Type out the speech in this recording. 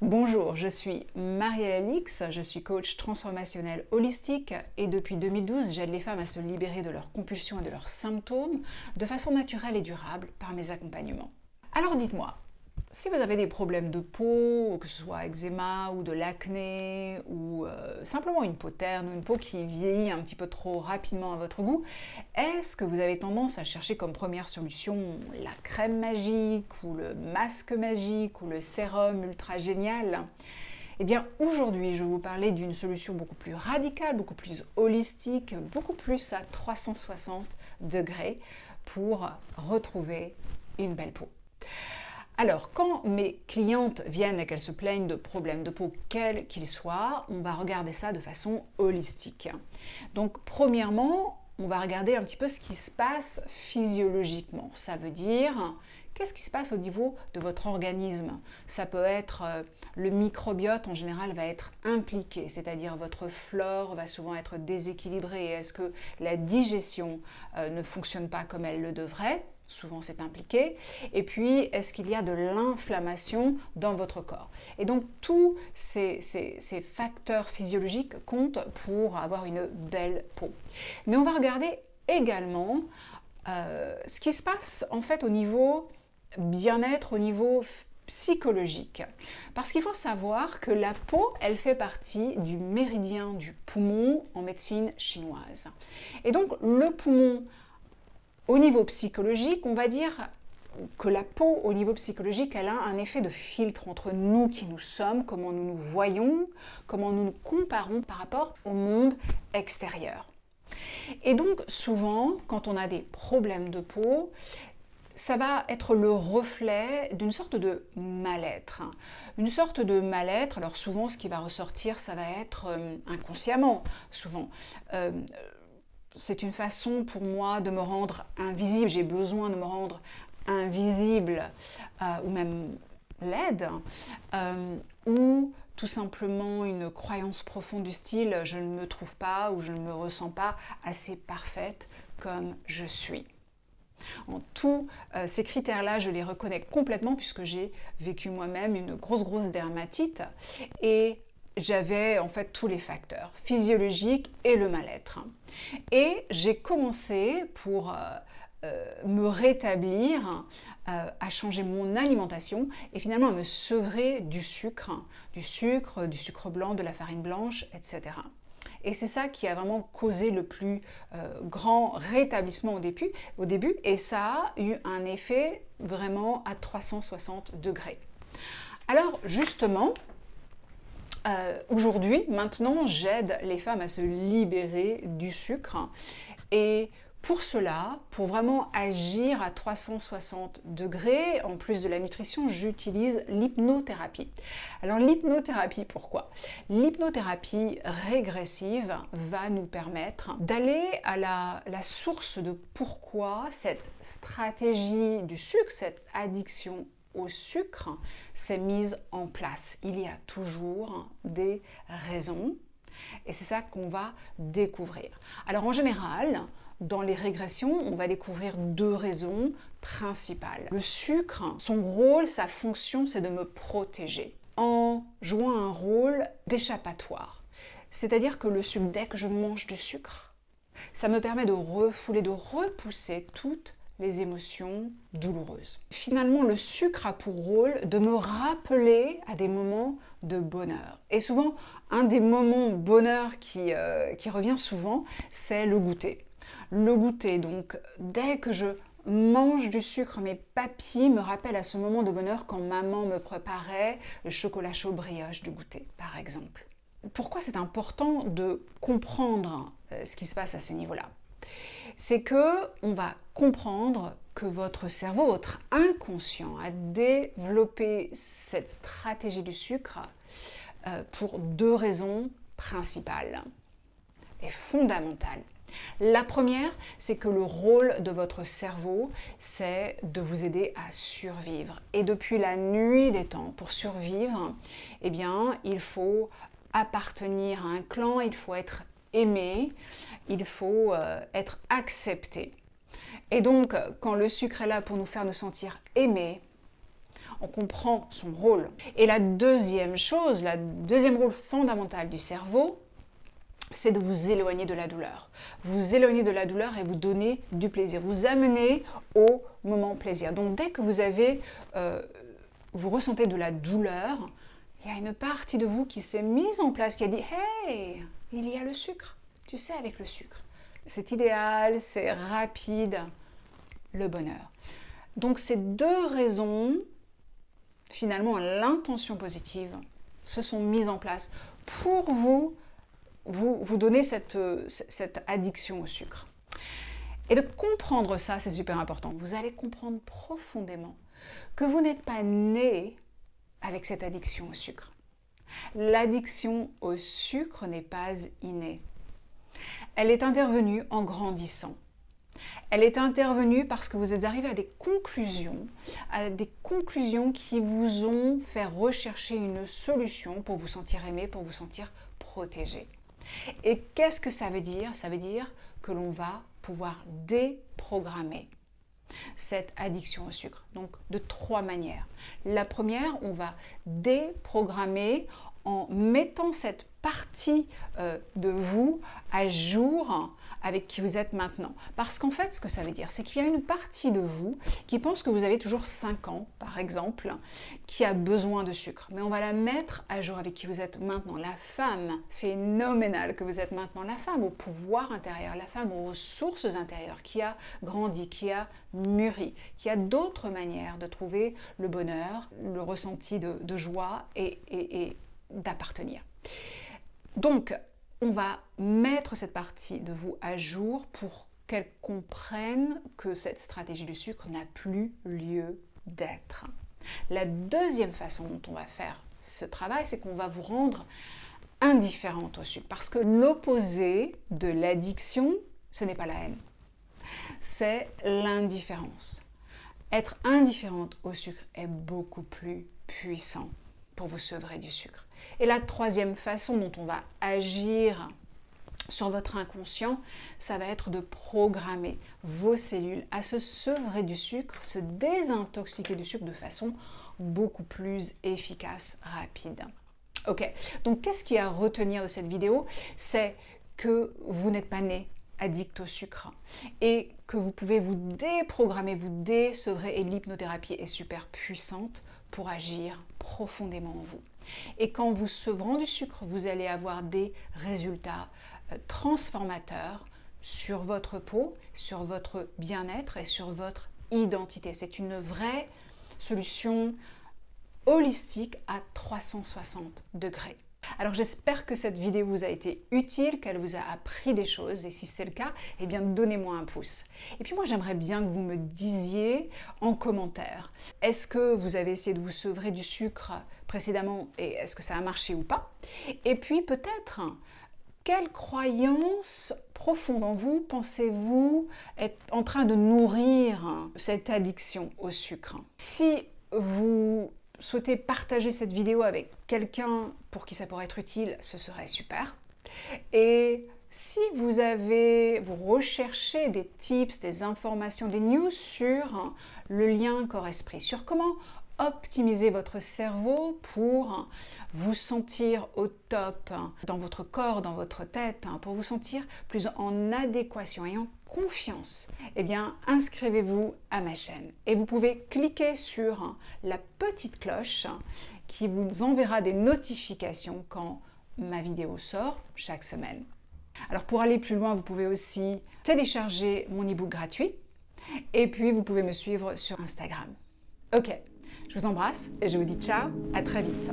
Bonjour, je suis Marielle Alix, je suis coach transformationnel holistique et depuis 2012, j'aide les femmes à se libérer de leurs compulsions et de leurs symptômes de façon naturelle et durable par mes accompagnements. Alors dites-moi, si vous avez des problèmes de peau, que ce soit eczéma ou de l'acné ou simplement une peau terne ou une peau qui vieillit un petit peu trop rapidement à votre goût, est-ce que vous avez tendance à chercher comme première solution la crème magique ou le masque magique ou le sérum ultra génial ? Eh bien aujourd'hui, je vais vous parler d'une solution beaucoup plus radicale, beaucoup plus holistique, beaucoup plus à 360 degrés pour retrouver une belle peau. Alors, quand mes clientes viennent et qu'elles se plaignent de problèmes de peau, quels qu'ils soient, on va regarder ça de façon holistique. Donc, premièrement, on va regarder un petit peu ce qui se passe physiologiquement. Ça veut dire, qu'est-ce qui se passe au niveau de votre organisme ? Ça peut être, le microbiote en général va être impliqué, c'est-à-dire votre flore va souvent être déséquilibrée. Est-ce que la digestion ne fonctionne pas comme elle le devrait ? Souvent c'est impliqué. Et puis, est-ce qu'il y a de l'inflammation dans votre corps ? Et donc, tous ces facteurs physiologiques comptent pour avoir une belle peau. Mais on va regarder également ce qui se passe en fait au niveau bien-être, au niveau psychologique. Parce qu'il faut savoir que la peau, elle fait partie du méridien du poumon en médecine chinoise. Et donc, le poumon, au niveau psychologique, on va dire que la peau, au niveau psychologique, elle a un effet de filtre entre nous qui nous sommes, comment nous nous voyons, comment nous nous comparons par rapport au monde extérieur. Et donc, souvent, quand on a des problèmes de peau, ça va être le reflet d'une sorte de mal-être. Une sorte de mal-être, alors souvent, ce qui va ressortir, ça va être inconsciemment, souvent. C'est une façon pour moi de me rendre invisible, j'ai besoin de me rendre invisible ou même laide, ou tout simplement une croyance profonde du style je ne me trouve pas ou je ne me ressens pas assez parfaite comme je suis. En tous ces critères-là, je les reconnais complètement puisque j'ai vécu moi-même une grosse dermatite et j'avais en fait tous les facteurs physiologiques et le mal-être. Et j'ai commencé pour me rétablir, à changer mon alimentation et finalement à me sevrer du sucre blanc, de la farine blanche, etc. Et c'est ça qui a vraiment causé le plus grand rétablissement au début et ça a eu un effet vraiment à 360 degrés. Alors justement, aujourd'hui, maintenant, j'aide les femmes à se libérer du sucre et pour cela, pour vraiment agir à 360 degrés, en plus de la nutrition, j'utilise l'hypnothérapie. Alors l'hypnothérapie, pourquoi ? L'hypnothérapie régressive va nous permettre d'aller à la source de pourquoi cette stratégie du sucre, cette addiction au sucre s'est mise en place. Il y a toujours des raisons et c'est ça qu'on va découvrir. Alors en général, dans les régressions, on va découvrir deux raisons principales. Le sucre, son rôle, sa fonction, c'est de me protéger en jouant un rôle d'échappatoire. C'est-à-dire que le sucre, dès que je mange du sucre, ça me permet de refouler, de repousser toutes les émotions douloureuses. Finalement, le sucre a pour rôle de me rappeler à des moments de bonheur. Et souvent, un des moments de bonheur qui revient souvent, c'est le goûter. Le goûter, donc dès que je mange du sucre, mes papilles me rappellent à ce moment de bonheur quand maman me préparait le chocolat chaud brioche du goûter, par exemple. Pourquoi c'est important de comprendre ce qui se passe à ce niveau-là ? C'est que on va comprendre que votre cerveau, votre inconscient a développé cette stratégie du sucre pour deux raisons principales et fondamentales. La première, c'est que le rôle de votre cerveau, c'est de vous aider à survivre. Et depuis la nuit des temps, pour survivre, eh bien, il faut appartenir à un clan, il faut être aimé, il faut être accepté. Et donc, quand le sucre est là pour nous faire nous sentir aimés, on comprend son rôle. Et la deuxième chose, le deuxième rôle fondamental du cerveau, c'est de vous éloigner de la douleur. Vous éloigner de la douleur et vous donner du plaisir, vous amener au moment plaisir. Donc dès que vous ressentez de la douleur, il y a une partie de vous qui s'est mise en place, qui a dit « Hey, il y a le sucre, tu sais, avec le sucre. C'est idéal, c'est rapide, le bonheur. » Donc ces deux raisons, finalement l'intention positive, se sont mises en place pour vous donner cette addiction au sucre. Et de comprendre ça, c'est super important. Vous allez comprendre profondément que vous n'êtes pas né avec cette addiction au sucre. L'addiction au sucre n'est pas innée. Elle est intervenue en grandissant. Elle est intervenue parce que vous êtes arrivé à des conclusions qui vous ont fait rechercher une solution pour vous sentir aimé, pour vous sentir protégé. Et qu'est-ce que ça veut dire? Ça veut dire que l'on va pouvoir déprogrammer cette addiction au sucre. Donc de trois manières. La première, on va déprogrammer en mettant cette partie de vous à jour avec qui vous êtes maintenant. Parce qu'en fait, ce que ça veut dire, c'est qu'il y a une partie de vous qui pense que vous avez toujours 5 ans, par exemple, qui a besoin de sucre. Mais on va la mettre à jour avec qui vous êtes maintenant. La femme phénoménale que vous êtes maintenant, la femme au pouvoir intérieur, la femme aux ressources intérieures, qui a grandi, qui a mûri, qui a d'autres manières de trouver le bonheur, le ressenti de joie et d'appartenir. Donc, on va mettre cette partie de vous à jour pour qu'elle comprenne que cette stratégie du sucre n'a plus lieu d'être. La deuxième façon dont on va faire ce travail, c'est qu'on va vous rendre indifférente au sucre. Parce que l'opposé de l'addiction, ce n'est pas la haine, c'est l'indifférence. Être indifférente au sucre est beaucoup plus puissant pour vous sevrer du sucre. Et la troisième façon dont on va agir sur votre inconscient, ça va être de programmer vos cellules à se sevrer du sucre, se désintoxiquer du sucre de façon beaucoup plus efficace, rapide. Ok, donc qu'est-ce qu'il y a à retenir de cette vidéo? C'est que vous n'êtes pas né addict au sucre et que vous pouvez vous déprogrammer, vous désevrer, et l'hypnothérapie est super puissante pour agir profondément en vous. Et quand vous sevrez du sucre, vous allez avoir des résultats transformateurs sur votre peau, sur votre bien-être et sur votre identité. C'est une vraie solution holistique à 360 degrés. Alors j'espère que cette vidéo vous a été utile, qu'elle vous a appris des choses, et si c'est le cas, eh bien donnez-moi un pouce. Et puis moi j'aimerais bien que vous me disiez en commentaire, est-ce que vous avez essayé de vous sevrer du sucre précédemment et est-ce que ça a marché ou pas? Et puis peut-être, quelle croyance profonde en vous pensez-vous être en train de nourrir cette addiction au sucre? Si vous souhaitez partager cette vidéo avec quelqu'un pour qui ça pourrait être utile, ce serait super. Et si vous recherchez des tips, des informations, des news sur le lien corps-esprit, sur comment optimiser votre cerveau pour vous sentir au top dans votre corps, dans votre tête, pour vous sentir plus en adéquation et en confiance, eh bien inscrivez-vous à ma chaîne et vous pouvez cliquer sur la petite cloche qui vous enverra des notifications quand ma vidéo sort chaque semaine. Alors pour aller plus loin, vous pouvez aussi télécharger mon e-book gratuit et puis vous pouvez me suivre sur Instagram. Ok, je vous embrasse et je vous dis ciao, à très vite.